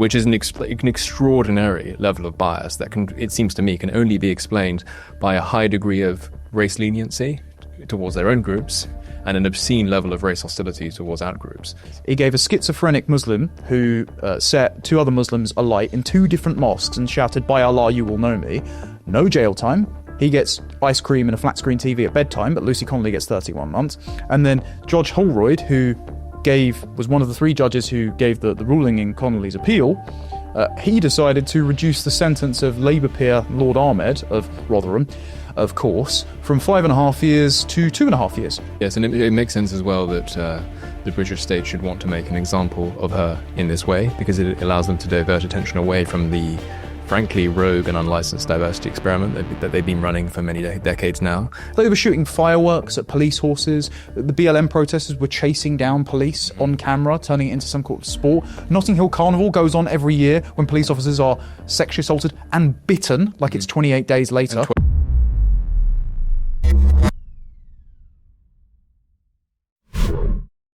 which is an extraordinary level of bias that it seems to me, can only be explained by a high degree of race leniency towards their own groups and an obscene level of race hostility towards out-groups. He gave a schizophrenic Muslim who set two other Muslims alight in two different mosques and shouted, "By Allah, you will know me," no jail time. He gets ice cream and a flat-screen TV at bedtime, but Lucy Connolly gets 31 months. And then Judge Holroyd, who was one of the three judges who gave the ruling in Connolly's appeal, he decided to reduce the sentence of Labour peer Lord Ahmed of Rotherham, of course, from 5.5 years to 2.5 years. Yes, and it makes sense as well that the British state should want to make an example of her in this way, because it allows them to divert attention away from the frankly rogue and unlicensed diversity experiment that they've been running for many decades now. They were shooting fireworks at police horses. The BLM protesters were chasing down police on camera, turning it into some sort of sport. Notting Hill Carnival goes on every year when police officers are sexually assaulted and bitten, like it's 28 days later.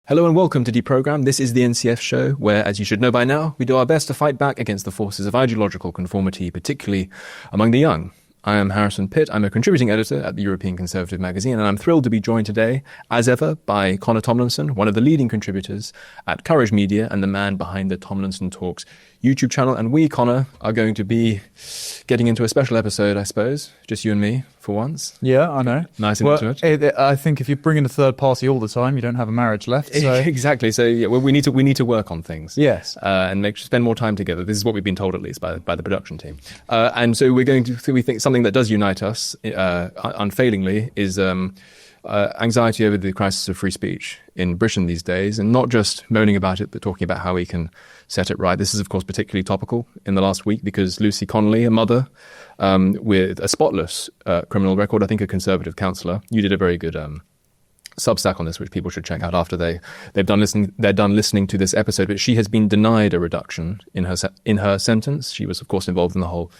Hello and welcome to Deprogram. This is the NCF show where, as you should know by now, we do our best to fight back against the forces of ideological conformity, particularly among the young. I am Harrison Pitt. I'm a contributing editor at the European Conservative magazine, and I'm thrilled to be joined today, as ever, by Connor Tomlinson, one of the leading contributors at Courage Media and the man behind the Tomlinson Talks YouTube channel. And we, Connor, are going to be getting into a special episode, I suppose, just you and me for once. Yeah, I know. Nice and intimate. I think if you bring in a third party all the time, you don't have a marriage left. So. Exactly. So yeah, we need to work on things. Yes, and spend more time together. This is what we've been told, at least by the production team. And so we think something that does unite us unfailingly is anxiety over the crisis of free speech in Britain these days, and not just moaning about it, but talking about how we can set it right. This is, of course, particularly topical in the last week because Lucy Connolly, a mother with a spotless criminal record, I think a Conservative councillor, you did a very good Substack on this, which people should check out after they're done listening to this episode. But she has been denied a reduction in her sentence. She was, of course, involved in the whole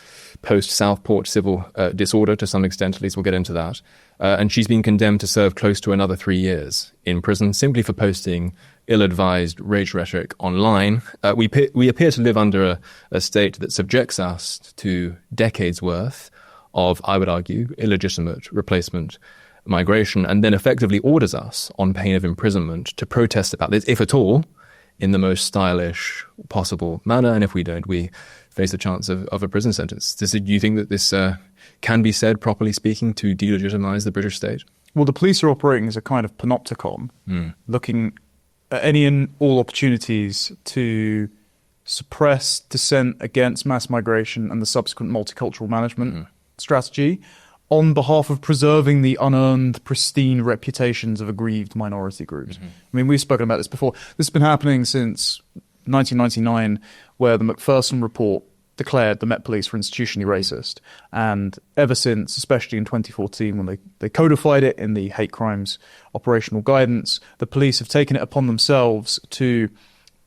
post-Southport civil disorder to some extent. At least we'll get into that. And she's been condemned to serve close to another 3 years in prison simply for posting ill-advised rage rhetoric online. We appear to live under a state that subjects us to decades worth of, I would argue, illegitimate replacement migration, and then effectively orders us, on pain of imprisonment, to protest about this, if at all, in the most stylish possible manner. And if we don't, we face the chance of a prison sentence. Do you think that this can be said, properly speaking, to delegitimize the British state? Well, the police are operating as a kind of panopticon, looking at any and all opportunities to suppress dissent against mass migration and the subsequent multicultural management strategy, on behalf of preserving the unearned, pristine reputations of aggrieved minority groups. I mean, we've spoken about this before. This has been happening since 1999, where the Macpherson report declared the Met Police were institutionally racist. And ever since, especially in 2014, when they codified it in the hate crimes operational guidance, the police have taken it upon themselves to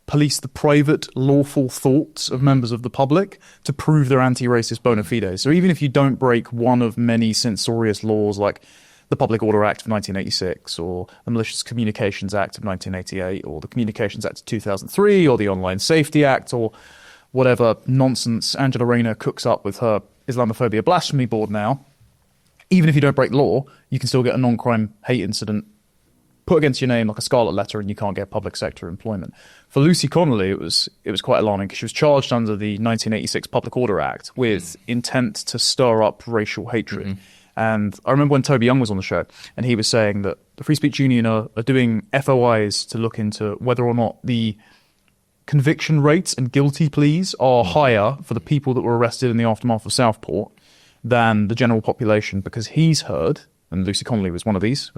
police the private, lawful thoughts of members of the public to prove their anti-racist bona fides. So even if you don't break one of many censorious laws like the Public Order Act of 1986 or the Malicious Communications Act of 1988 or the Communications Act of 2003 or the Online Safety Act or whatever nonsense Angela Rayner cooks up with her Islamophobia blasphemy board now, even if you don't break the law, you can still get a non-crime hate incident put against your name like a scarlet letter, and you can't get public sector employment. For Lucy Connolly, it was quite alarming because she was charged under the 1986 Public Order Act with intent to stir up racial hatred. And I remember when Toby Young was on the show, and he was saying that the Free Speech Union are doing FOIs to look into whether or not the conviction rates and guilty pleas are higher for the people that were arrested in the aftermath of Southport than the general population, because he's heard, and Lucy Connolly was one of these,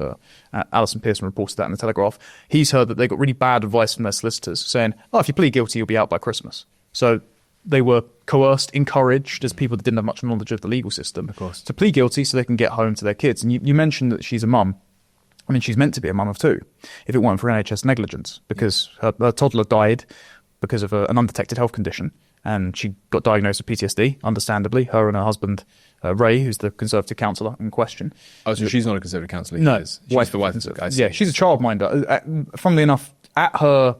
Alison Pearson reported that in the Telegraph, he's heard that they got really bad advice from their solicitors saying, if you plead guilty, you'll be out by Christmas. So they were coerced, encouraged, as people that didn't have much knowledge of the legal system, to plead guilty so they can get home to their kids. And you mentioned that she's a mum. I mean, she's meant to be a mum of two, if it weren't for NHS negligence, because her toddler died because of an undetected health condition, and she got diagnosed with PTSD, understandably, her and her husband, Ray, who's the Conservative councillor in question. Oh, so she's not a Conservative councillor? No. She's the wife of the guy. Yeah, she's a childminder. Funnily enough, at her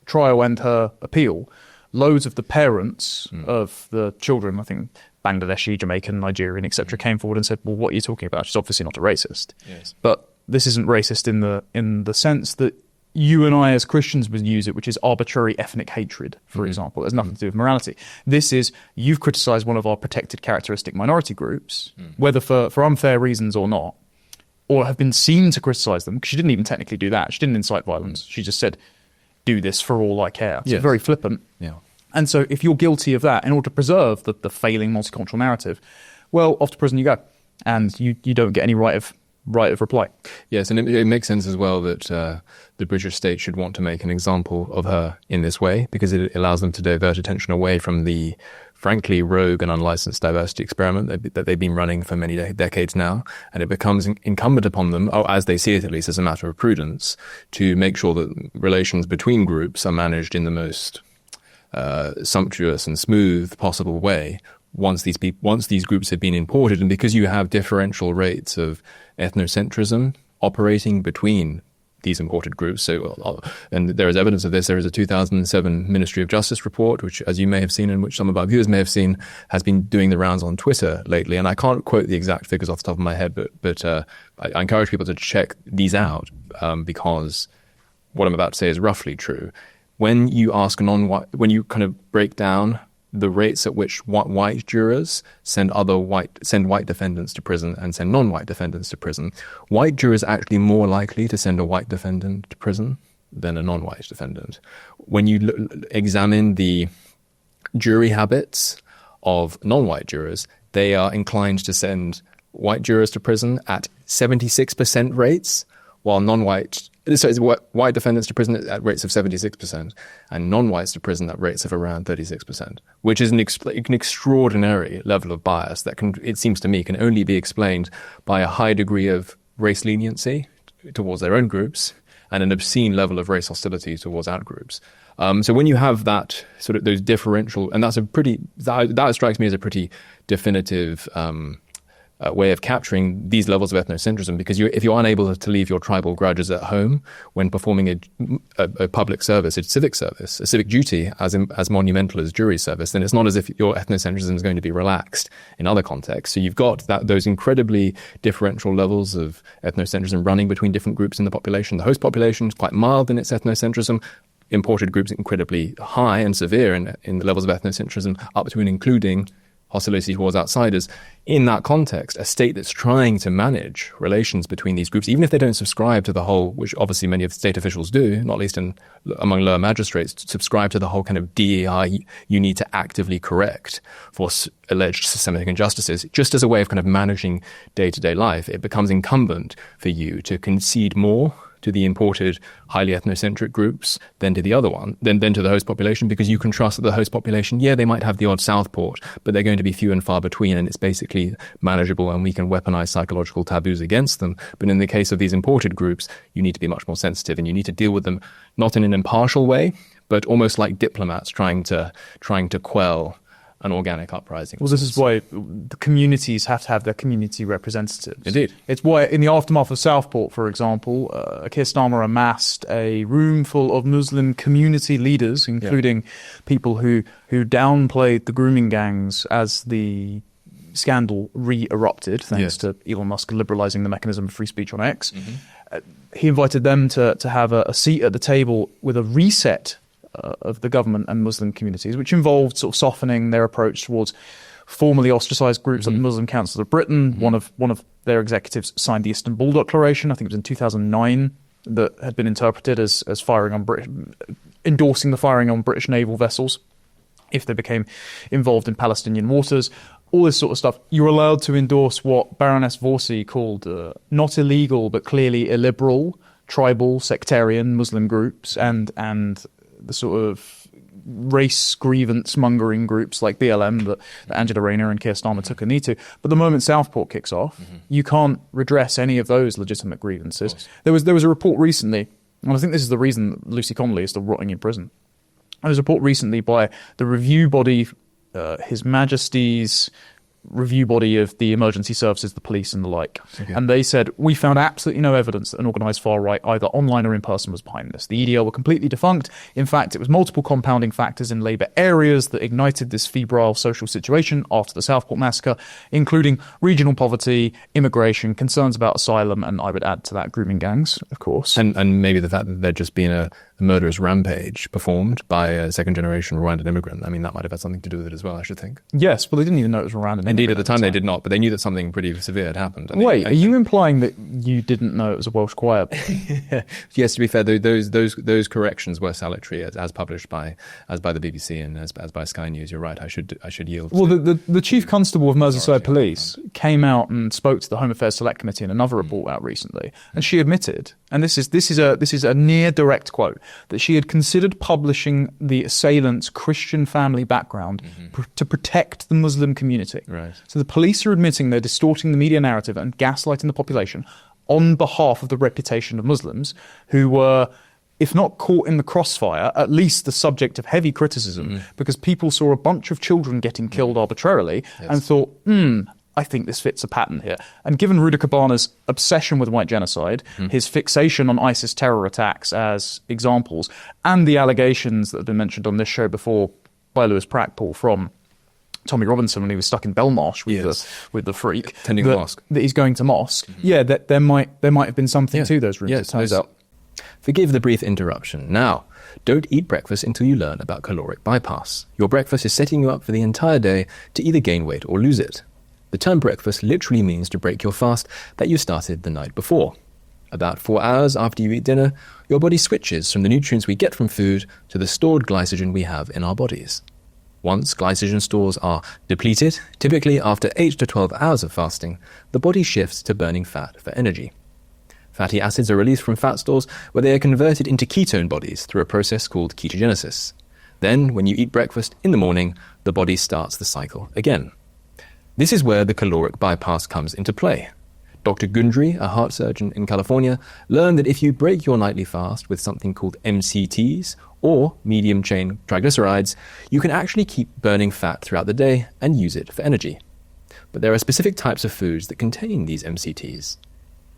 trial and her appeal, loads of the parents of the children, I think Bangladeshi, Jamaican, Nigerian, etc., came forward and said, well, what are you talking about? She's obviously not a racist. Yes. But this isn't racist in the sense that you and I as Christians would use it, which is arbitrary ethnic hatred, for example. It has nothing to do with morality. This is, you've criticized one of our protected characteristic minority groups, whether for unfair reasons or not, or have been seen to criticize them, because she didn't even technically do that. She didn't incite violence. She just said, do this for all I care. So very flippant. Yeah. And so if you're guilty of that, in order to preserve the failing multicultural narrative, well, off to prison you go. And you don't get any right of reply. Yes, and it makes sense as well that the British state should want to make an example of her in this way, because it allows them to divert attention away from the frankly rogue and unlicensed diversity experiment that they've been running for many decades now. And it becomes incumbent upon them, as they see it at least as a matter of prudence, to make sure that relations between groups are managed in the most sumptuous and smooth possible way once these groups have been imported. And because you have differential rates of ethnocentrism operating between these imported groups. And there is evidence of this. There is a 2007 Ministry of Justice report, which, as you may have seen and which some of our viewers may have seen, has been doing the rounds on Twitter lately. And I can't quote the exact figures off the top of my head, but I encourage people to check these out because what I'm about to say is roughly true. When you when you kind of break down the rates at which white jurors send white defendants to prison and send non-white defendants to prison, white jurors are actually more likely to send a white defendant to prison than a non-white defendant. When you examine the jury habits of non-white jurors, they are inclined to send white jurors to prison at 76% rates, while white defendants to prison at rates of 76% and non-whites to prison at rates of around 36%, which is an extraordinary level of bias that it seems to me, can only be explained by a high degree of race leniency towards their own groups and an obscene level of race hostility towards out groups. So when you have that sort of those differential, and that strikes me as a pretty definitive way of capturing these levels of ethnocentrism, because if you're unable to leave your tribal grudges at home when performing a public service, a civic service, a civic duty as monumental as jury service, then it's not as if your ethnocentrism is going to be relaxed in other contexts. So you've got those incredibly differential levels of ethnocentrism running between different groups in the population. The host population is quite mild in its ethnocentrism. Imported groups incredibly high and severe in the levels of ethnocentrism, up to and including hostility towards outsiders. In that context, a state that's trying to manage relations between these groups, even if they don't subscribe to the whole, which obviously many of the state officials do, not least among lower magistrates, subscribe to the whole kind of DEI you need to actively correct for alleged systemic injustices, just as a way of kind of managing day-to-day life, it becomes incumbent for you to concede more to the imported highly ethnocentric groups than to the other one, than to the host population, because you can trust that the host population, they might have the odd Southport, but they're going to be few and far between, and it's basically manageable, and we can weaponize psychological taboos against them. But in the case of these imported groups, you need to be much more sensitive, and you need to deal with them not in an impartial way, but almost like diplomats trying to quell an organic uprising. Well, this is why the communities have to have their community representatives. Indeed. It's why, in the aftermath of Southport, for example, Keir Starmer amassed a room full of Muslim community leaders, including people who downplayed the grooming gangs as the scandal re-erupted, thanks to Elon Musk liberalizing the mechanism of free speech on X. He invited them to have a seat at the table with a reset of the government and Muslim communities, which involved sort of softening their approach towards formerly ostracized groups like the Muslim Council of Britain. One of their executives signed the Istanbul Declaration, I think it was in 2009, that had been interpreted as endorsing the firing on British naval vessels if they became involved in Palestinian waters. All this sort of stuff. You're allowed to endorse what Baroness Vorsi called not illegal but clearly illiberal, tribal, sectarian Muslim groups and the sort of race grievance mongering groups like BLM that Angela Rayner and Keir Starmer took a knee to. But the moment Southport kicks off, you can't redress any of those legitimate grievances. There was a report recently, and I think this is the reason that Lucy Connolly is still rotting in prison. There was a report recently by the review body, His Majesty's review body of the emergency services, the police and the like. Okay. And they said, we found absolutely no evidence that an organised far-right, either online or in person, was behind this. The EDL were completely defunct. In fact, it was multiple compounding factors in Labour areas that ignited this febrile social situation after the Southport massacre, including regional poverty, immigration, concerns about asylum, and I would add to that grooming gangs, of course. And maybe the fact that there'd just been a murderous rampage performed by a second-generation Rwandan immigrant. I mean, that might have had something to do with it as well, I should think. Yes, well, they didn't even know it was Rwandan. Indeed, at the time they did not, but they knew that something pretty severe had happened. Wait, are you implying that you didn't know it was a Welsh choir? Yes, to be fair, those corrections were salutary as published by the BBC and as by Sky News. You're right. I should yield. Well, the Chief Constable of Merseyside Police came out and spoke to the Home Affairs Select Committee in another report out recently, and she admitted, and this is a near direct quote, that she had considered publishing the assailant's Christian family background to protect the Muslim community. Right. So the police are admitting they're distorting the media narrative and gaslighting the population on behalf of the reputation of Muslims who were, if not caught in the crossfire, at least the subject of heavy criticism because people saw a bunch of children getting killed arbitrarily and thought, I think this fits a pattern here. And given Ruda Kabana's obsession with white genocide, his fixation on ISIS terror attacks as examples, and the allegations that have been mentioned on this show before by Lewis Prackpool from Tommy Robinson when he was stuck in Belmarsh with the freak, attending the mosque, that he's going to mosque. Yeah, that there might have been something to those rumours. Yes, it turns out. Forgive the brief interruption. Now, don't eat breakfast until you learn about caloric bypass. Your breakfast is setting you up for the entire day to either gain weight or lose it. The term breakfast literally means to break your fast that you started the night before. About 4 hours after you eat dinner, your body switches from the nutrients we get from food to the stored glycogen we have in our bodies. Once glycogen stores are depleted, typically after 8 to 12 hours of fasting, the body shifts to burning fat for energy. Fatty acids are released from fat stores where they are converted into ketone bodies through a process called ketogenesis. Then, when you eat breakfast in the morning, the body starts the cycle again. This is where the caloric bypass comes into play. Dr. Gundry, a heart surgeon in California, learned that if you break your nightly fast with something called MCTs, or medium-chain triglycerides, you can actually keep burning fat throughout the day and use it for energy. But there are specific types of foods that contain these MCTs.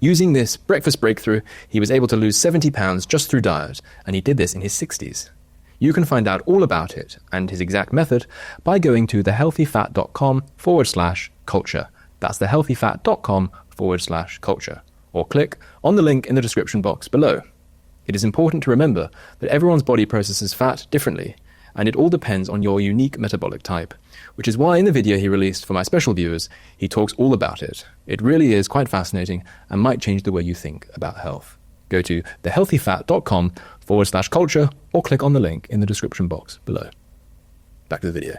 Using this breakfast breakthrough, he was able to lose 70 pounds just through diet, and he did this in his 60s. You can find out all about it and his exact method by going to thehealthyfat.com/culture. That's thehealthyfat.com/culture. Or click on the link in the description box below. It is important to remember that everyone's body processes fat differently, and it all depends on your unique metabolic type, which is why in the video he released for my special viewers, he talks all about it. It really is quite fascinating and might change the way you think about health. Go to thehealthyfat.com/culture or click on the link in the description box below. Back to the video.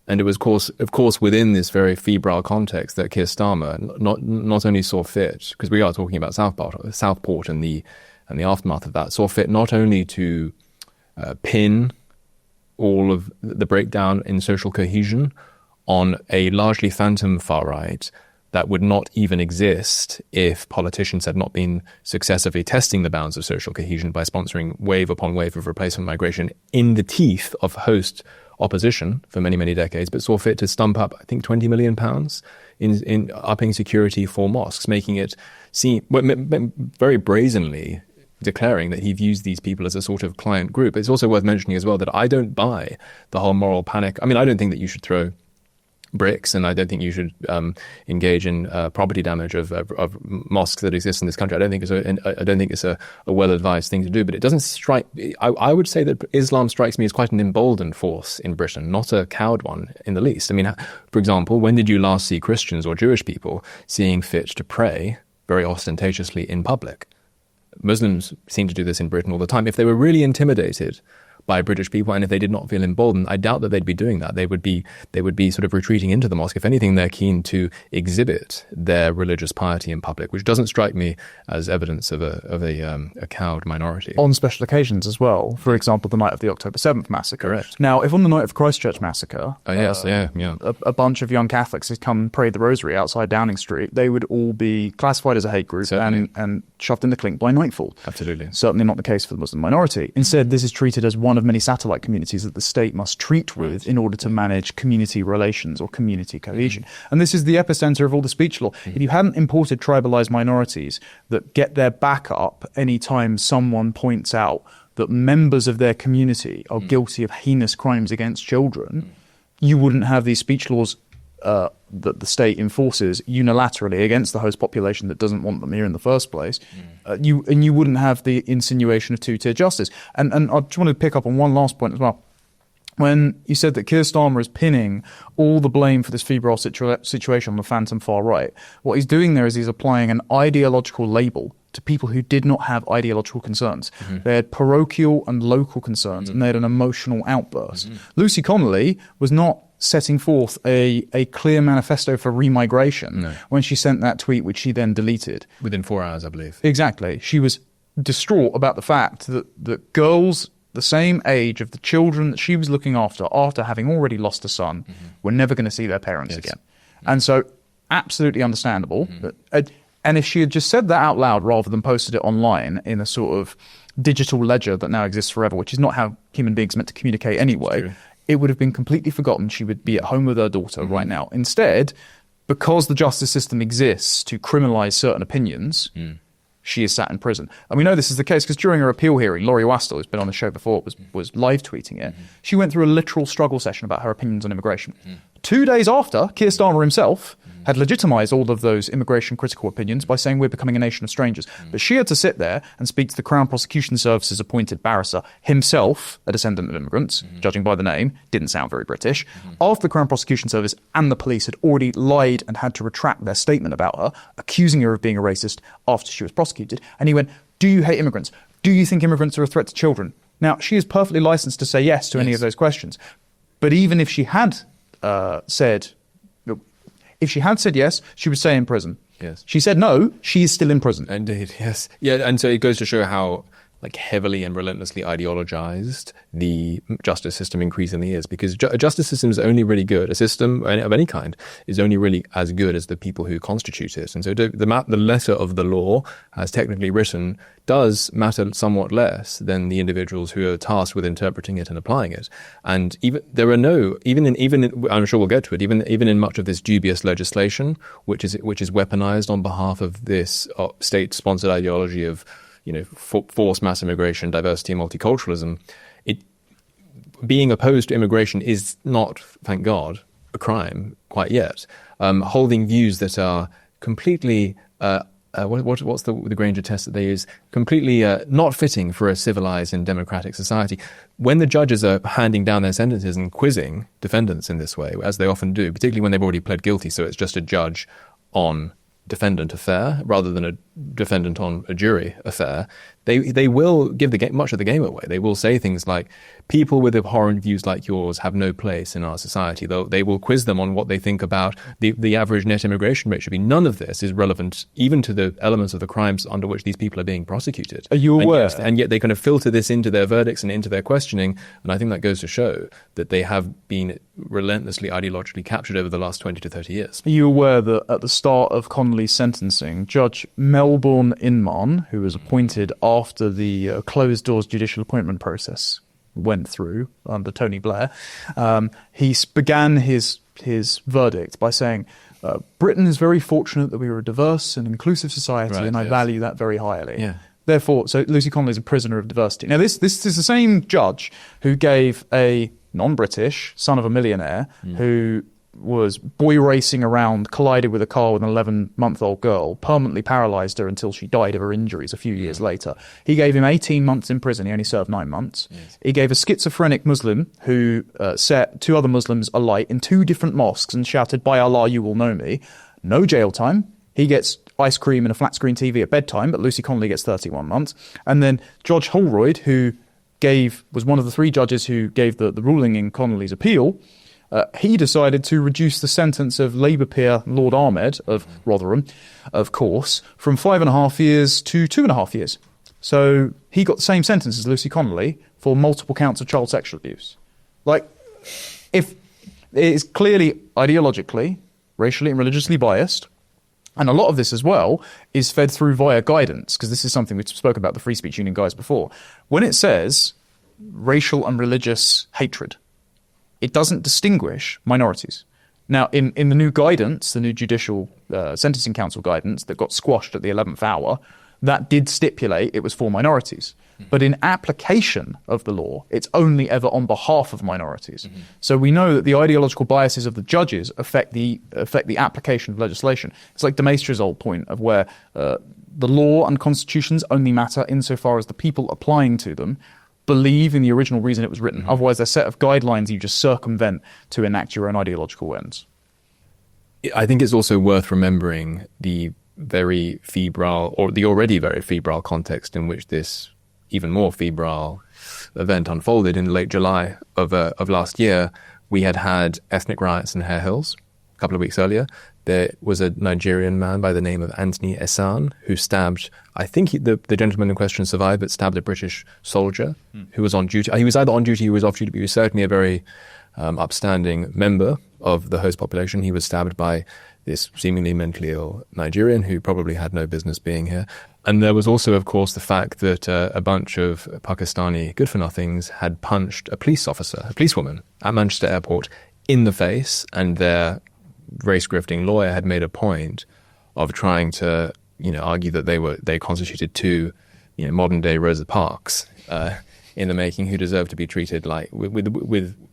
And it was, of course, within this very febrile context that Keir Starmer not only saw fit, because we are talking about Southport and the aftermath of that, saw fit not only to pin all of the breakdown in social cohesion on a largely phantom far-right that would not even exist if politicians had not been successively testing the bounds of social cohesion by sponsoring wave upon wave of replacement migration in the teeth of host opposition for many, many decades, but saw fit to stump up, I think, £20 million in upping security for mosques, making it seem very brazenly declaring that he views these people as a sort of client group. It's also worth mentioning as well that I don't buy the whole moral panic. I mean, I don't think that you should throw bricks, and I don't think you should engage in property damage of mosques that exist in this country. I don't think it's a well-advised thing to do. But it doesn't strike. I would say that Islam strikes me as quite an emboldened force in Britain, not a cowed one in the least. I mean, for example, when did you last see Christians or Jewish people seeing fit to pray very ostentatiously in public? Muslims seem to do this in Britain all the time. If they were really intimidated by British people, and if they did not feel emboldened, I doubt that they'd be doing that. They would be sort of retreating into the mosque. If anything, they're keen to exhibit their religious piety in public, which doesn't strike me as evidence of a cowed minority. On special occasions as well. For example, the night of the October 7th massacre. Correct. Now, if on the night of Christchurch massacre, a bunch of young Catholics had come and prayed the rosary outside Downing Street, they would all be classified as a hate group and shoved in the clink by nightfall. Absolutely. Certainly not the case for the Muslim minority. Instead, this is treated as one one of many satellite communities that the state must treat with in order to manage community relations or community cohesion. And this is the epicenter of all the speech law. If you hadn't imported tribalized minorities that get their back up anytime someone points out that members of their community are guilty of heinous crimes against children, you wouldn't have these speech laws that the state enforces unilaterally against the host population that doesn't want them here in the first place. You wouldn't have the insinuation of two-tier justice. And I just want to pick up on one last point as well. When you said that Keir Starmer is pinning all the blame for this febrile situation on the phantom far right, what he's doing there is he's applying an ideological label to people who did not have ideological concerns. They had parochial and local concerns, and they had an emotional outburst. Lucy Connolly was not setting forth a clear manifesto for remigration when she sent that tweet, which she then deleted. Within 4 hours, I believe. Exactly. She was distraught about the fact that girls the same age of the children that she was looking after having already lost a son were never going to see their parents again. And so absolutely understandable. And if she had just said that out loud rather than posted it online in a sort of digital ledger that now exists forever, which is not how human beings are meant to communicate anyway, it would have been completely forgotten. She would be at home with her daughter right now. Instead, because the justice system exists to criminalize certain opinions, she is sat in prison. And we know this is the case because during her appeal hearing, Laurie Wastel, who's been on the show before, was live tweeting it. She went through a literal struggle session about her opinions on immigration. 2 days after, Keir Starmer himself had legitimized all of those immigration critical opinions by saying we're becoming a nation of strangers. But she had to sit there and speak to the Crown Prosecution Service's appointed barrister, himself a descendant of immigrants, judging by the name, didn't sound very British, after the Crown Prosecution Service and the police had already lied and had to retract their statement about her, accusing her of being a racist after she was prosecuted. And he went, do you hate immigrants? Do you think immigrants are a threat to children? Now, she is perfectly licensed to say yes to any of those questions. But even if she had said yes, she would stay in prison. Yes. She said no, she is still in prison. Indeed, yes. Yeah, and so it goes to show how heavily and relentlessly ideologized the justice system increasingly is, because a justice system is only really good, a system of any kind is only really as good as the people who constitute it. And so the letter of the law, as technically written, does matter somewhat less than the individuals who are tasked with interpreting it and applying it. And even I'm sure we'll get to it, even in much of this dubious legislation, which is weaponized on behalf of this state-sponsored ideology of forced mass immigration, diversity, and multiculturalism, being opposed to immigration is not, thank God, a crime quite yet. Holding views that are completely, what's the Granger test that they use? Completely not fitting for a civilized and democratic society. When the judges are handing down their sentences and quizzing defendants in this way, as they often do, particularly when they've already pled guilty, so it's just a judge on defendant affair rather than a defendant on a jury affair, they will give much of the game away. They will say things like, people with abhorrent views like yours have no place in our society. They will quiz them on what they think about the average net immigration rate should be. None of this is relevant even to the elements of the crimes under which these people are being prosecuted. Are you aware? And yet they kind of filter this into their verdicts and into their questioning, and I think that goes to show that they have been relentlessly ideologically captured over the last 20 to 30 years. Are you aware that at the start of Connolly's sentencing, Judge Melbourne Inman, who was appointed after the closed-doors judicial appointment process went through under Tony Blair, he began his verdict by saying, Britain is very fortunate that we are a diverse and inclusive society, and I value that very highly. Yeah. Therefore, so Lucy Connolly is a prisoner of diversity. Now, this is the same judge who gave a non-British son of a millionaire who was boy racing around, collided with a car with an 11-month-old girl, permanently paralysed her until she died of her injuries a few years later. He gave him 18 months in prison. He only served 9 months. Yes. He gave a schizophrenic Muslim who set 2 other Muslims alight in 2 different mosques and shouted, "By Allah, you will know me," no jail time. He gets ice cream and a flat-screen TV at bedtime, but Lucy Connolly gets 31 months. And then Judge Holroyd, who was one of the 3 judges who gave the ruling in Connolly's appeal, he decided to reduce the sentence of Labour peer Lord Ahmed of Rotherham, of course, from 5.5 years to 2.5 years. So he got the same sentence as Lucy Connolly for multiple counts of child sexual abuse. If it is clearly ideologically, racially and religiously biased, and a lot of this as well is fed through via guidance, because this is something we spoke about the Free Speech Union guys before. When it says racial and religious hatred. It doesn't distinguish minorities. Now, in the new guidance, the new Judicial Sentencing Council guidance that got squashed at the 11th hour, that did stipulate it was for minorities. But in application of the law, it's only ever on behalf of minorities. So we know that the ideological biases of the judges affect the application of legislation. It's like de Maistre's old point of where the law and constitutions only matter insofar as the people applying to them believe in the original reason it was written. Otherwise, they're a set of guidelines you just circumvent to enact your own ideological ends. I think it's also worth remembering the very febrile, or the already very febrile context in which this even more febrile event unfolded in late July of last year. We had ethnic riots in Hare Hills a couple of weeks earlier. There was a Nigerian man by the name of Anthony Esan who stabbed, I think the gentleman in question survived, but stabbed a British soldier who was on duty. He was either on duty or he was off duty, but he was certainly a very upstanding member of the host population. He was stabbed by this seemingly mentally ill Nigerian who probably had no business being here. And there was also, of course, the fact that a bunch of Pakistani good-for-nothings had punched a police officer, a policewoman, at Manchester Airport in the face, and their race-grifting lawyer had made a point of trying to, argue that they constituted two, modern-day Rosa Parks in the making, who deserve to be treated like who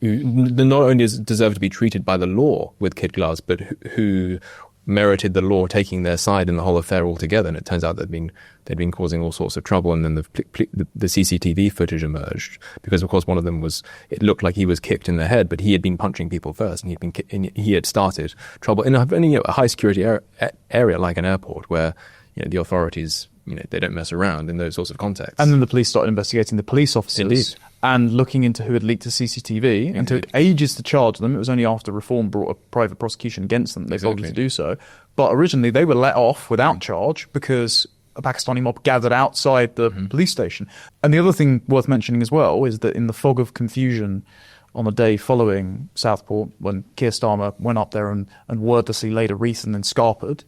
not only deserve to be treated by the law with kid gloves, but who merited the law taking their side in the whole affair altogether. And it turns out they'd been causing all sorts of trouble. And then the CCTV footage emerged because, of course, one of them it looked like he was kicked in the head, but he had been punching people first, and he had started trouble in a high security area like an airport where the authorities, they don't mess around in those sorts of contexts. And then the police started investigating the police officers. Indeed. And looking into who had leaked the CCTV. Indeed. And took ages to charge them. It was only after Reform brought a private prosecution against them that they bothered to do so. But originally they were let off without charge because a Pakistani mob gathered outside the police station. And the other thing worth mentioning as well is that in the fog of confusion on the day following Southport, when Keir Starmer went up there and wordlessly laid a wreath and then scarpered,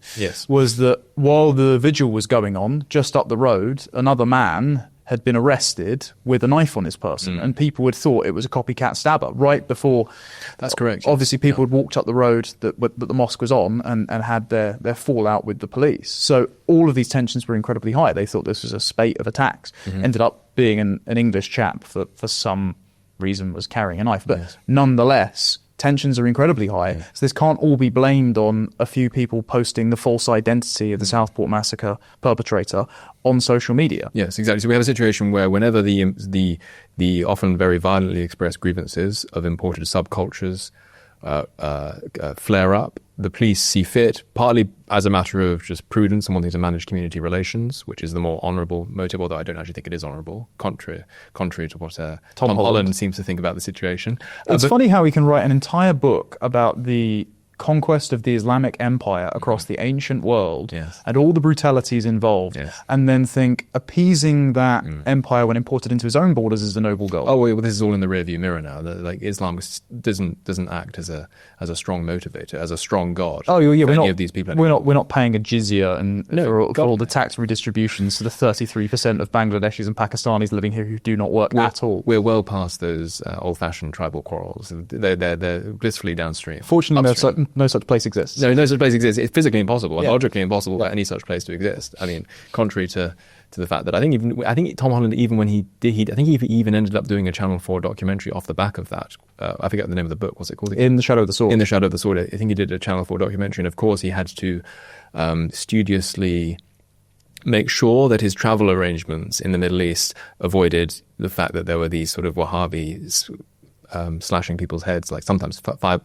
was that while the vigil was going on, just up the road, another man had been arrested with a knife on his person, and people had thought it was a copycat stabber right before. That's correct. Obviously, people had walked up the road that the mosque was on and had their fallout with the police. So all of these tensions were incredibly high. They thought this was a spate of attacks. Ended up being an English chap for some reason was carrying a knife, but nonetheless, tensions are incredibly high. So this can't all be blamed on a few people posting the false identity of the Southport massacre perpetrator on social media. Yes, exactly. So we have a situation where whenever the often very violently expressed grievances of imported subcultures flare up, the police see fit, partly as a matter of just prudence and wanting to manage community relations, which is the more honourable motive, although I don't actually think it is honourable, contrary to what Tom Holland seems to think about the situation. It's funny how he can write an entire book about the conquest of the Islamic Empire across the ancient world and all the brutalities involved, and then think appeasing that empire when imported into his own borders is the noble goal. Oh, well, this is all in the rearview mirror now. Like Islam doesn't act as a strong motivator, as a strong god. Oh, yeah, we're not, these people we're not paying a jizya for all the tax redistributions to the 33% of Bangladeshis and Pakistanis living here who do not work at all. We're well past those old-fashioned tribal quarrels. They're blissfully downstream. Fortunately, no such place exists. No such place exists. It's physically impossible and logically impossible for any such place to exist. I mean, contrary to the fact that I think Tom Holland, even when he even ended up doing a Channel 4 documentary off the back of that. I forget the name of the book. What's it called? In the Shadow of the Sword. In the Shadow of the Sword. I think he did a Channel 4 documentary, and of course he had to studiously make sure that his travel arrangements in the Middle East avoided the fact that there were these sort of Wahhabis slashing people's heads, like sometimes 5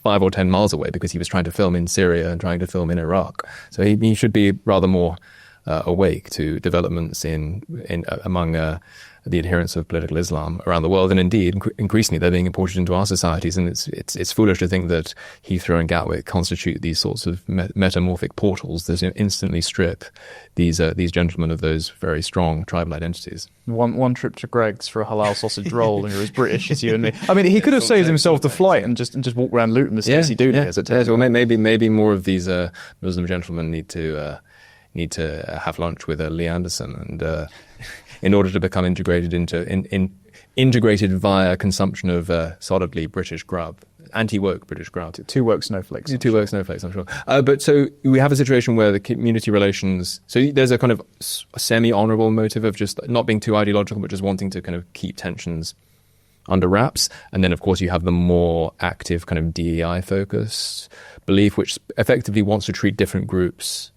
or 10 miles away, because he was trying to film in Syria and trying to film in Iraq. So he should be rather more awake to developments among the adherents of political Islam around the world, and indeed increasingly they're being imported into our societies. And it's foolish to think that Heathrow and Gatwick constitute these sorts of metamorphic portals that instantly strip these gentlemen of those very strong tribal identities. One trip to Greg's for a halal sausage roll, and you're as British as you and me. I mean, he could have saved himself the flight and just walk around Luton, the sexy dude. Well, maybe more of these Muslim gentlemen need to have lunch with Lee Anderson and in order to become integrated into integrated via consumption of solidly British grub, anti-woke British grub. Two woke snowflakes. Two woke snowflakes, I'm sure. But so we have a situation where the community relations, so there's a kind of semi-honourable motive of just not being too ideological, but just wanting to kind of keep tensions under wraps. And then, of course, you have the more active kind of DEI-focused belief, which effectively wants to treat different groups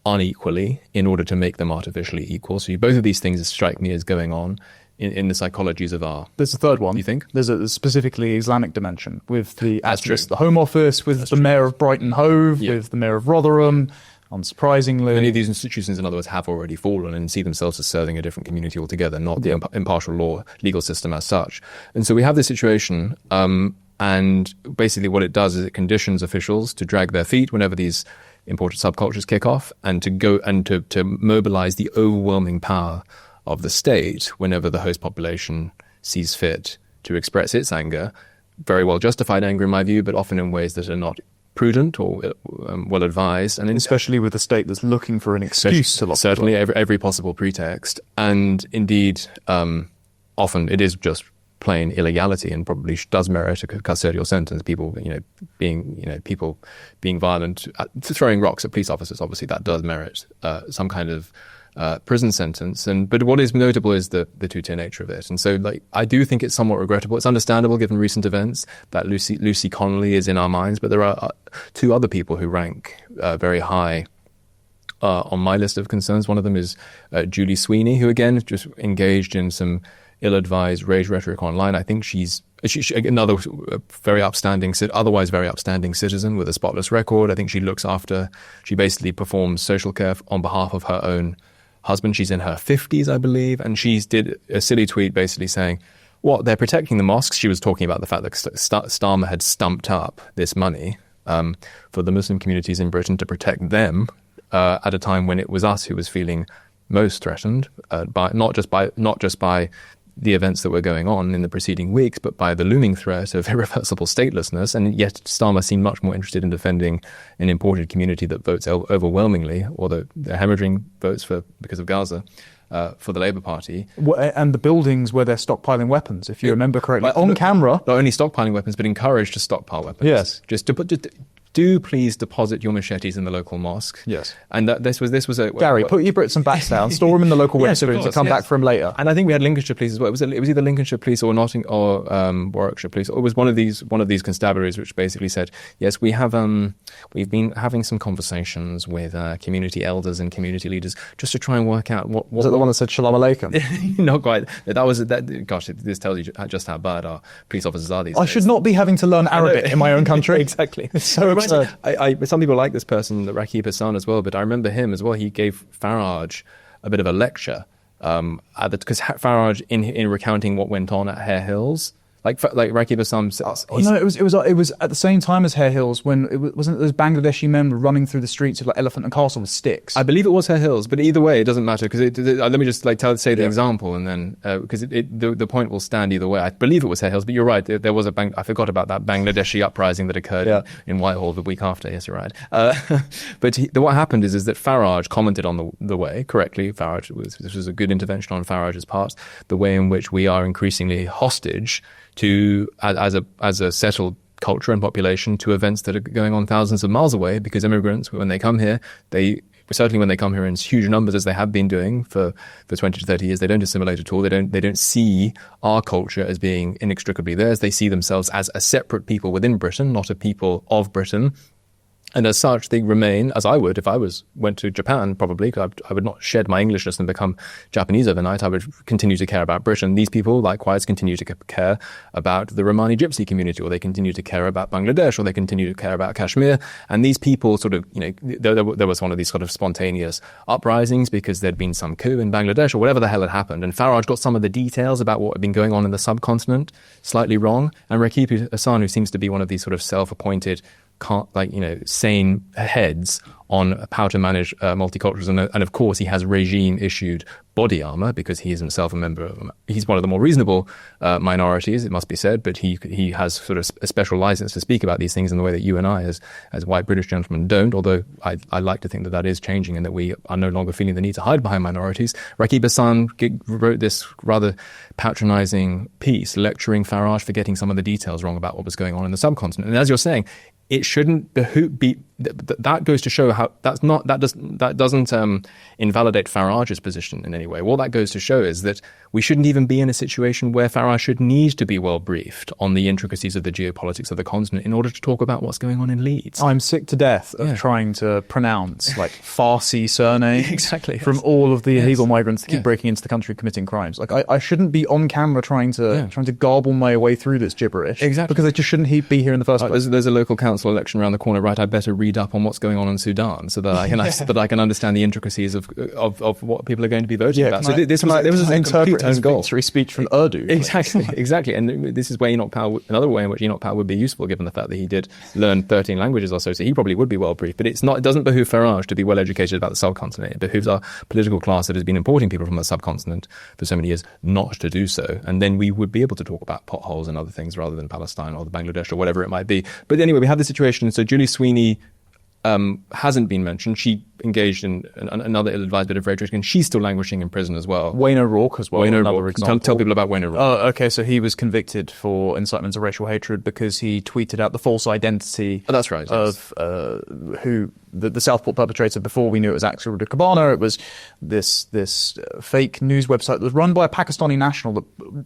unequally in order to make them artificially equal. So both of these things strike me as going on in the psychologies of our... There's a third one. You think? There's a specifically Islamic dimension with the Home Office, with the Mayor of Brighton Hove, with the Mayor of Rotherham, unsurprisingly. Many of these institutions, in other words, have already fallen and see themselves as serving a different community altogether, not the impartial law legal system as such. And so we have this situation, and basically what it does is it conditions officials to drag their feet whenever these imported subcultures kick off, and to go and to mobilize the overwhelming power of the state whenever the host population sees fit to express its anger, very well justified anger in my view, but often in ways that are not prudent or well advised, and especially with a state that's looking for an excuse to lock certainly every possible pretext, and indeed often it is just plain illegality and probably does merit a custodial sentence. People being violent, throwing rocks at police officers, obviously that does merit some kind of prison sentence. But what is notable is the two-tier nature of it. And so, I do think it's somewhat regrettable. It's understandable given recent events that Lucy Connolly is in our minds, but there are two other people who rank very high on my list of concerns. One of them is Julie Sweeney, who again just engaged in some ill-advised rage rhetoric online. I think she's another otherwise very upstanding citizen with a spotless record. I think she basically performs social care on behalf of her own husband. She's in her 50s, I believe, and she did a silly tweet basically saying, what, they're protecting the mosques? She was talking about the fact that Starmer had stumped up this money for the Muslim communities in Britain to protect them at a time when it was us who was feeling most threatened, by not just by the events that were going on in the preceding weeks, but by the looming threat of irreversible statelessness. And yet Starmer seemed much more interested in defending an imported community that votes overwhelmingly, although they're hemorrhaging votes because of Gaza, for the Labour Party. And the buildings where they're stockpiling weapons, if you remember correctly, on camera. Not only stockpiling weapons, but encouraged to stockpile weapons. Yes. Do please deposit your machetes in the local mosque. Yes. And this was a... Gary, put your Brits and bats down, store them in the local Wetherspoons and come back for them later. And I think we had Lincolnshire police as well. It was either Lincolnshire police or Warwickshire police. Or it was one of these constabularies which basically said, yes, we've been having some conversations with community elders and community leaders just to try and work out what... Was it the one that said Shalom Aleichem? Not quite. Gosh, this tells you just how bad our police officers are these days. I should not be having to learn Arabic in my own country. Exactly. It's so absurd. Some people like this person, Rakib Hassan, as well, but I remember him as well. He gave Farage a bit of a lecture because Farage, in recounting what went on at Hare Hills, like Rakib Hassan says... it was at the same time as Hare Hills when wasn't it those Bangladeshi men were running through the streets of Elephant and Castle with sticks? I believe it was Hare Hills, but either way, it doesn't matter because let me just say the example and then because the point will stand either way. I believe it was Hare Hills, but you're right. There was I forgot about that Bangladeshi uprising that occurred in Whitehall the week after. Yes, you're right. But what happened is that Farage commented on the way correctly. This was a good intervention on Farage's part. The way in which we are increasingly hostage to as a settled culture and population to events that are going on thousands of miles away, because immigrants, when they come here, certainly when they come here in huge numbers, as they have been doing for 20 to 30 years, they don't assimilate at all. They don't see our culture as being inextricably theirs. They see themselves as a separate people within Britain, not a people of Britain. And as such, they remain, as I would if I went to Japan, probably, because I would not shed my Englishness and become Japanese overnight. I would continue to care about Britain. These people, likewise, continue to care about the Romani Gypsy community, or they continue to care about Bangladesh, or they continue to care about Kashmir. And these people sort of, there was one of these sort of spontaneous uprisings because there'd been some coup in Bangladesh or whatever the hell had happened. And Farage got some of the details about what had been going on in the subcontinent slightly wrong. And Rakib Hassan, who seems to be one of these sort of self-appointed sane heads on how to manage multiculturalism. And of course, he has regime-issued body armor because he is himself a member of, he's one of the more reasonable minorities, it must be said, but he has sort of a special license to speak about these things in the way that you and I, as white British gentlemen, don't, although I like to think that is changing and that we are no longer feeling the need to hide behind minorities. Rakib Hassan wrote this rather patronizing piece lecturing Farage for getting some of the details wrong about what was going on in the subcontinent. And as you're saying, it shouldn't be that goes to show how that doesn't invalidate Farage's position in any way. All that goes to show is that we shouldn't even be in a situation where Farage should need to be well briefed on the intricacies of the geopolitics of the continent in order to talk about what's going on in Leeds. I'm sick to death of trying to pronounce like Farsi surnames from all of the illegal migrants that keep breaking into the country committing crimes. Like I shouldn't be on camera trying to garble my way through this gibberish. Exactly. Because I just shouldn't be here in the first place. There's a local council election around the corner, right? I better read up on what's going on in Sudan so that I can understand the intricacies of what people are going to be voting about. So this was a complete own goal. Speech from Urdu. Exactly. And this is where another way in which Enoch Powell would be useful, given the fact that he did learn 13 languages or so he probably would be well briefed. But it doesn't behoove Farage to be well educated about the subcontinent. It behooves our political class that has been importing people from the subcontinent for so many years not to do so. And then we would be able to talk about potholes and other things rather than Palestine or the Bangladesh or whatever it might be. But anyway, we have the situation. So Julie Sweeney hasn't been mentioned. She engaged in another ill-advised bit of rhetoric, and she's still languishing in prison as well. Wayne O'Rourke as well. Wayne O'Rourke. Tell people about Wayne O'Rourke. Oh, okay. So he was convicted for incitement to racial hatred because he tweeted out the false identity. That's right. Of who the Southport perpetrator. Before we knew it was Axel Cabana, it was this fake news website that was run by a Pakistani national that,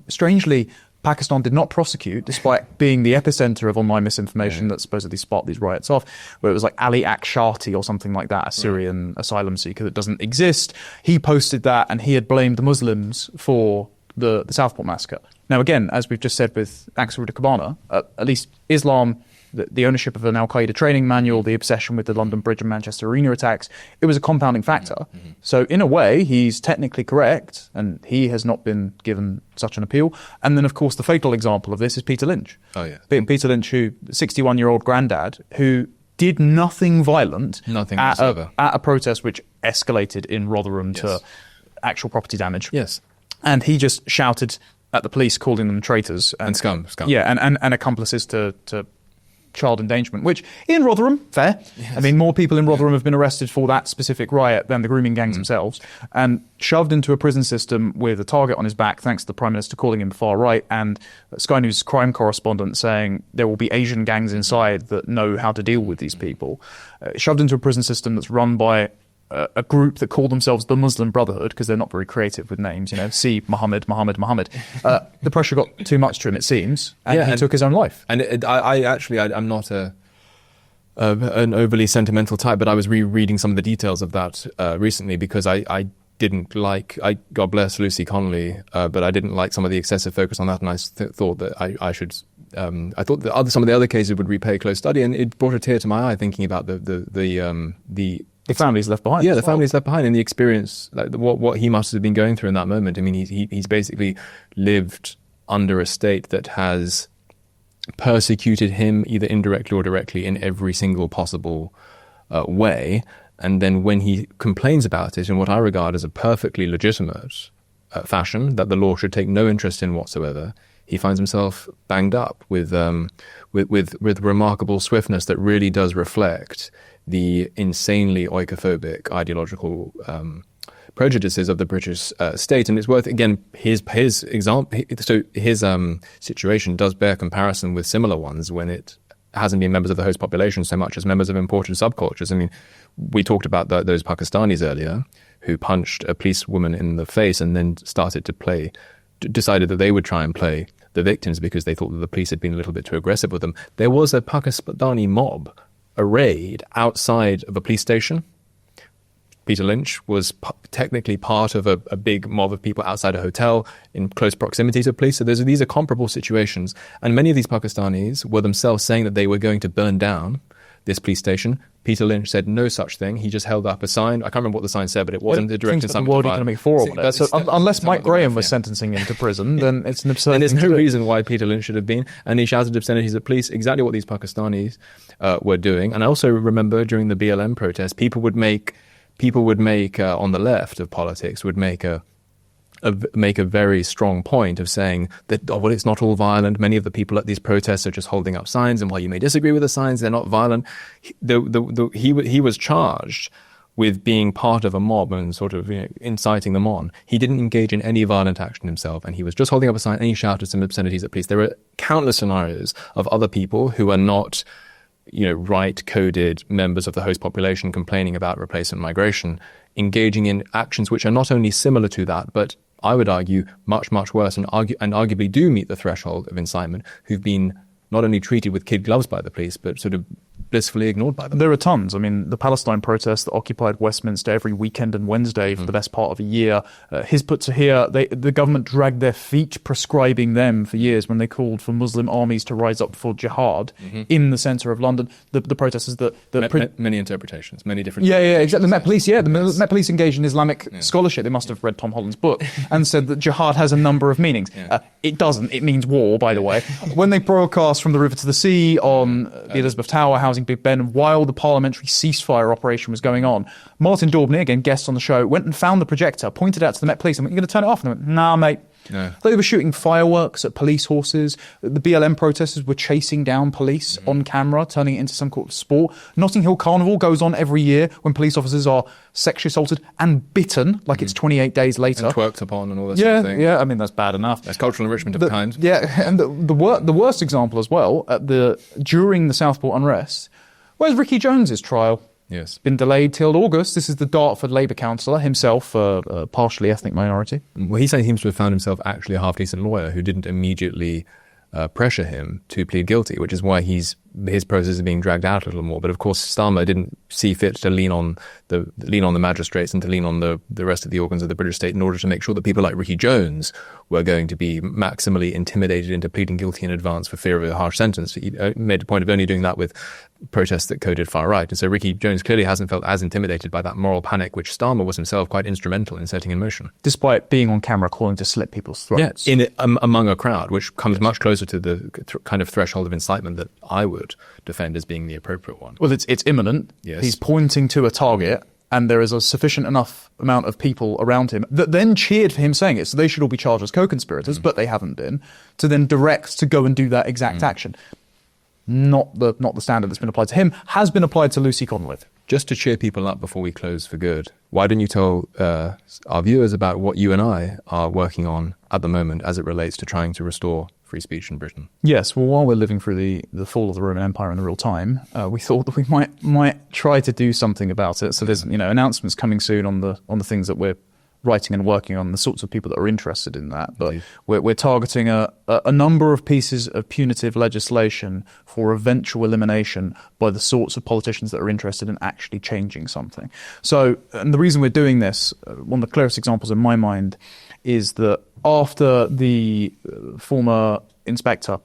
strangely, Pakistan did not prosecute, despite being the epicenter of online misinformation that supposedly sparked these riots off, where it was like Ali Akshati or something like that, a Syrian asylum seeker that doesn't exist. He posted that, and he had blamed the Muslims for the Southport massacre. Now, again, as we've just said with Axel Cabana, at least Islam, the ownership of an Al-Qaeda training manual, the obsession with the London Bridge and Manchester Arena attacks, it was a compounding factor. Mm-hmm. So in a way, he's technically correct, and he has not been given such an appeal. And then, of course, the fatal example of this is Peter Lynch. Oh, yeah. Peter Lynch, who 61-year-old granddad, who did nothing violent at a protest which escalated in Rotherham to actual property damage. Yes. And he just shouted at the police, calling them traitors. And scum. Yeah, and accomplices to child endangerment, which in Rotherham, fair. Yes. I mean, more people in Rotherham have been arrested for that specific riot than the grooming gangs themselves, and shoved into a prison system with a target on his back, thanks to the Prime Minister calling him far right, and Sky News crime correspondent saying there will be Asian gangs inside that know how to deal with these people. Shoved into a prison system that's run by a group that call themselves the Muslim Brotherhood, because they're not very creative with names, see Muhammad. The pressure got too much to him, it seems, and he took his own life. And I'm not an overly sentimental type, but I was rereading some of the details of that recently, because I didn't like, God bless Lucy Connolly, but I didn't like some of the excessive focus on that, and I thought that I should. I thought that some of the other cases would repay close study, and it brought a tear to my eye thinking about the families left behind. Yeah, the families left behind, and the experience, like what he must have been going through in that moment. I mean, he's basically lived under a state that has persecuted him either indirectly or directly in every single possible way. And then when he complains about it in what I regard as a perfectly legitimate fashion that the law should take no interest in whatsoever, he finds himself banged up with remarkable swiftness that really does reflect the insanely oikophobic ideological prejudices of the British state. And it's worth, again, his example. So his situation does bear comparison with similar ones when it hasn't been members of the host population so much as members of imported subcultures. I mean, we talked about those Pakistanis earlier who punched a policewoman in the face and then decided that they would try and play the victims because they thought that the police had been a little bit too aggressive with them. There was a Pakistani mob arrayed outside of a police station. Peter Lynch was technically part of a big mob of people outside a hotel in close proximity to police. So these are comparable situations. And many of these Pakistanis were themselves saying that they were going to burn down this police station. Peter Lynch said no such thing. He just held up a sign. I can't remember what the sign said, but it wasn't directed the World Economic Forum on it. So unless Mike Graham was sentencing him to prison, then it's an absurd. And there's thing no to do. reason why Peter Lynch should have been. And he shouted obscenities at police, exactly what these Pakistanis were doing. And I also remember during the BLM protest, people would make on the left of politics would make a very strong point of saying that, well, it's not all violent. Many of the people at these protests are just holding up signs, and while you may disagree with the signs, they're not violent. He was charged with being part of a mob and sort of inciting them on. He didn't engage in any violent action himself, and he was just holding up a sign and he shouted some obscenities at police. There are countless scenarios of other people who are not right-coded members of the host population complaining about replacement migration, engaging in actions which are not only similar to that, but I would argue much, much worse and arguably do meet the threshold of incitement, who've been not only treated with kid gloves by the police, but sort of blissfully ignored by them. There are tons. I mean, the Palestine protests that occupied Westminster every weekend and Wednesday for the best part of a year. Hizb ut-Tahrir, the government dragged their feet prescribing them for years when they called for Muslim armies to rise up for jihad in the centre of London. The protesters many interpretations, many different exactly. The Met Police, the Met Police engaged in Islamic scholarship. They must have read Tom Holland's book and said that jihad has a number of meanings. It doesn't. It means war, by the way. When they broadcast From the River to the Sea on the Elizabeth Tower, housing Big Ben, while the parliamentary ceasefire operation was going on, Martin Daubney, again guest on the show, went and found the projector, pointed out to the Met Police and went, "You're going to turn it off?" And they went, "Nah, mate." No. They were shooting fireworks at police horses. The BLM protesters were chasing down police on camera, turning it into some sort of sport. Notting Hill Carnival goes on every year when police officers are sexually assaulted and bitten, like it's 28 days later. And twerked upon and all that sort of thing. Yeah, I mean, that's bad enough. That's cultural enrichment of kind. Yeah, and the worst example as well, during the Southport unrest, where's Ricky Jones's trial? Yes. Been delayed till August. This is the Dartford Labour councillor, himself a partially ethnic minority. Well, he seems to have found himself actually a half-decent lawyer who didn't immediately pressure him to plead guilty, which is why his process is being dragged out a little more. But of course, Starmer didn't see fit to lean on the magistrates and to lean on the rest of the organs of the British state in order to make sure that people like Ricky Jones were going to be maximally intimidated into pleading guilty in advance for fear of a harsh sentence. He made a point of only doing that with protests that coded far right. And so Ricky Jones clearly hasn't felt as intimidated by that moral panic, which Starmer was himself quite instrumental in setting in motion. Despite being on camera calling to slit people's throats. Yeah, among a crowd, which comes much closer to the kind of threshold of incitement that I would defend as being the appropriate one. Well, it's imminent. Yes. He's pointing to a target, and there is a sufficient enough amount of people around him that then cheered for him saying it. So they should all be charged as co-conspirators, but they haven't been, to then direct to go and do that exact action. Not the standard that's been applied to him, has been applied to Lucy Connolly. Just to cheer people up before we close for good, why don't you tell our viewers about what you and I are working on at the moment as it relates to trying to restore free speech in Britain? Yes, well, while we're living through the fall of the Roman Empire in the real time, we thought that we might try to do something about it. So there's announcements coming soon on the things that we're writing and working on, the sorts of people that are interested in that. But we're targeting a number of pieces of punitive legislation for eventual elimination by the sorts of politicians that are interested in actually changing something. So, and the reason we're doing this, one of the clearest examples in my mind, is that after the former inspector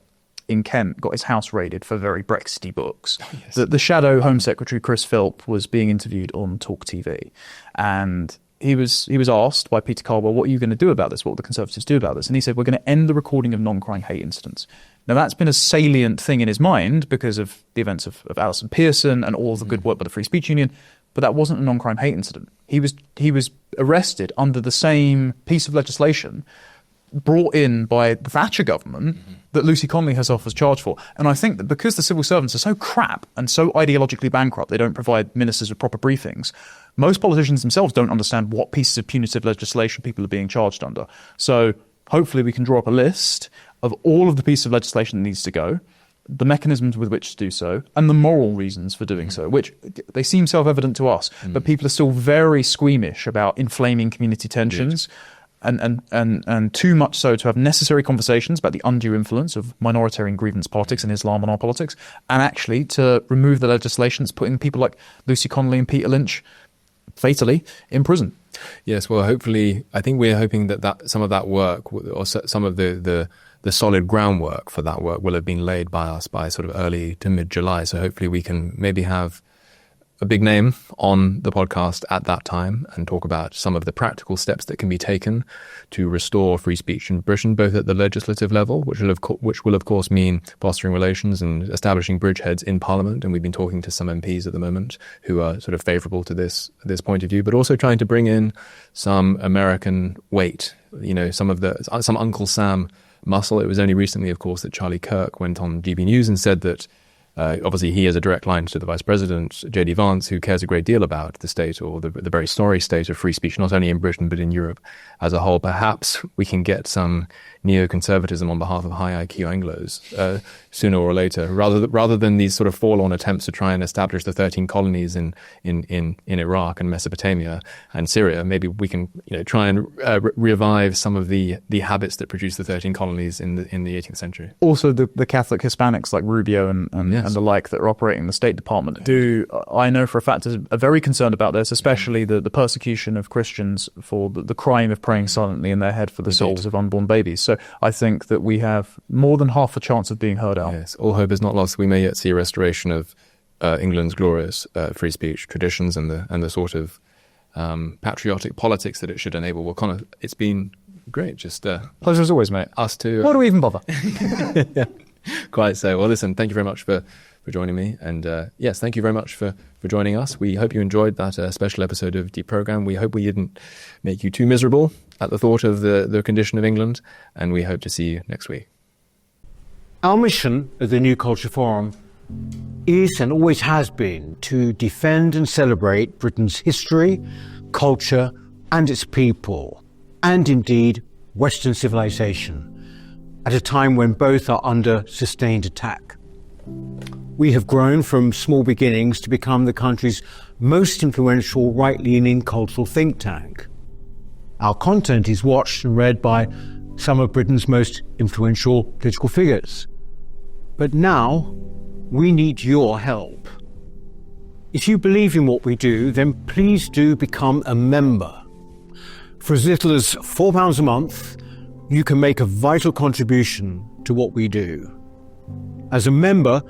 in Kent got his house raided for very Brexity books, the shadow Home Secretary Chris Philp was being interviewed on Talk TV, and he was asked by Peter Caldwell, what are you going to do about this? What will the Conservatives do about this? And he said, we're going to end the recording of non-crime hate incidents. Now, that's been a salient thing in his mind because of the events of Alison Pearson and all of the good work by the Free Speech Union, but that wasn't a non-crime hate incident. He was arrested under the same piece of legislation brought in by the Thatcher government that Lucy Connolly herself was charged for. And I think that because the civil servants are so crap and so ideologically bankrupt, they don't provide ministers with proper briefings, most politicians themselves don't understand what pieces of punitive legislation people are being charged under. So hopefully we can draw up a list of all of the pieces of legislation that needs to go, the mechanisms with which to do so, and the moral reasons for doing so, which they seem self-evident to us, but people are still very squeamish about inflaming community tensions. And too much so to have necessary conversations about the undue influence of minoritarian grievance politics and Islam on our politics, and actually to remove the legislation that's putting people like Lucy Connolly and Peter Lynch fatally in prison. Yes, well, hopefully, I think we're hoping that some of that work, or some of the the solid groundwork for that work will have been laid by us by sort of early to mid-July. So hopefully we can maybe have a big name on the podcast at that time and talk about some of the practical steps that can be taken to restore free speech in Britain, both at the legislative level, which will of course mean fostering relations and establishing bridgeheads in Parliament. And we've been talking to some MPs at the moment who are sort of favourable to this point of view, but also trying to bring in some American weight, some Uncle Sam muscle. It was only recently, of course, that Charlie Kirk went on GB News and said that obviously, he has a direct line to the Vice President, J.D. Vance, who cares a great deal about the state, or the very sorry state of free speech, not only in Britain but in Europe as a whole. Perhaps we can get some neoconservatism on behalf of high IQ Anglos sooner or later, rather than these sort of forlorn attempts to try and establish the 13 colonies in Iraq and Mesopotamia and Syria. Maybe we can try and revive some of the habits that produced the 13 colonies in the 18th century. Also, the Catholic Hispanics like Rubio and the like that are operating in the State Department I know for a fact, are very concerned about this, especially the persecution of Christians for the crime of praying silently in their head for the souls of unborn babies. So I think that we have more than half a chance of being heard out. Yes, all hope is not lost. We may yet see a restoration of England's glorious free speech traditions and the sort of patriotic politics that it should enable. Well, Connor, it's been great. Just pleasure as always, mate. Us too. Why do we even bother? Yeah, quite so. Well, listen, thank you very much for joining me. And yes, thank you very much for joining us. We hope you enjoyed that special episode of Deprogram. We hope we didn't make you too miserable at the thought of the condition of England. And we hope to see you next week. Our mission at the New Culture Forum is and always has been to defend and celebrate Britain's history, culture and its people, and indeed Western civilization, at a time when both are under sustained attack. We have grown from small beginnings to become the country's most influential right-leaning cultural think tank. Our content is watched and read by some of Britain's most influential political figures. But now, we need your help. If you believe in what we do, then please do become a member. For as little as £4 a month, you can make a vital contribution to what we do. As a member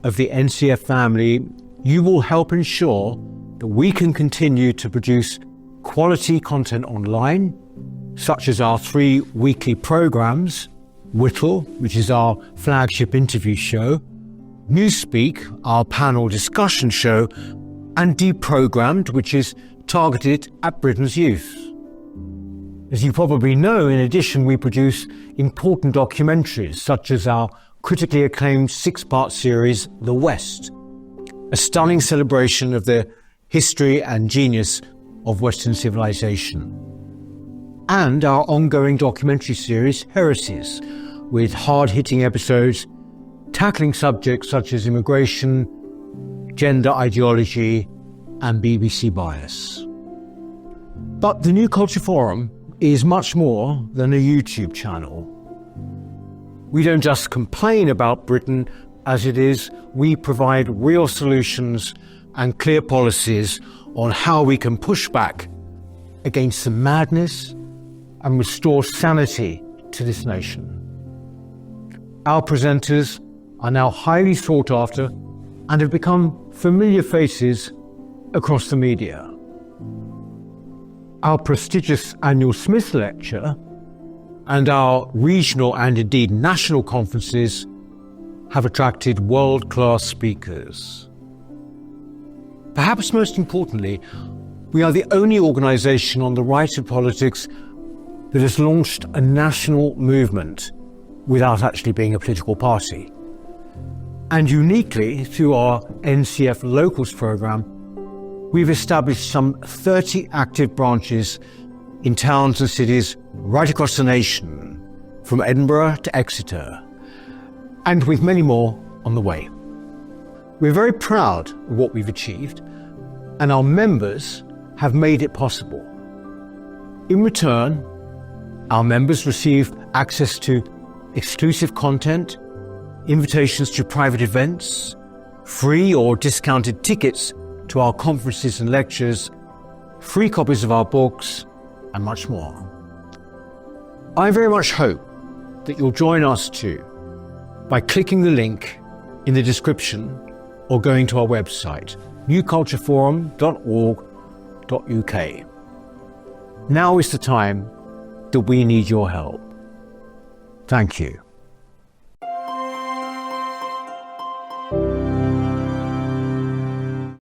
of the NCF family, you will help ensure that we can continue to produce quality content online, such as our 3 weekly programs, Whittle, which is our flagship interview show, Newspeak, our panel discussion show, and Deprogrammed, which is targeted at Britain's youth. As you probably know, in addition, we produce important documentaries, such as our critically acclaimed 6-part series, The West, a stunning celebration of the history and genius of Western civilization, and our ongoing documentary series, Heresies, with hard-hitting episodes tackling subjects such as immigration, gender ideology, and BBC bias. But the New Culture Forum is much more than a YouTube channel. We don't just complain about Britain as it is, we provide real solutions and clear policies on how we can push back against the madness and restore sanity to this nation. Our presenters are now highly sought after and have become familiar faces across the media. Our prestigious annual Smith Lecture and our regional and indeed national conferences have attracted world-class speakers. Perhaps most importantly, we are the only organisation on the right of politics that has launched a national movement without actually being a political party. And uniquely, through our NCF Locals programme, we've established some 30 active branches in towns and cities right across the nation, from Edinburgh to Exeter, and with many more on the way. We're very proud of what we've achieved, and our members have made it possible. In return, our members receive access to exclusive content, invitations to private events, free or discounted tickets to our conferences and lectures, free copies of our books, and much more. I very much hope that you'll join us too by clicking the link in the description or going to our website, newcultureforum.org.uk. Now is the time that we need your help. Thank you.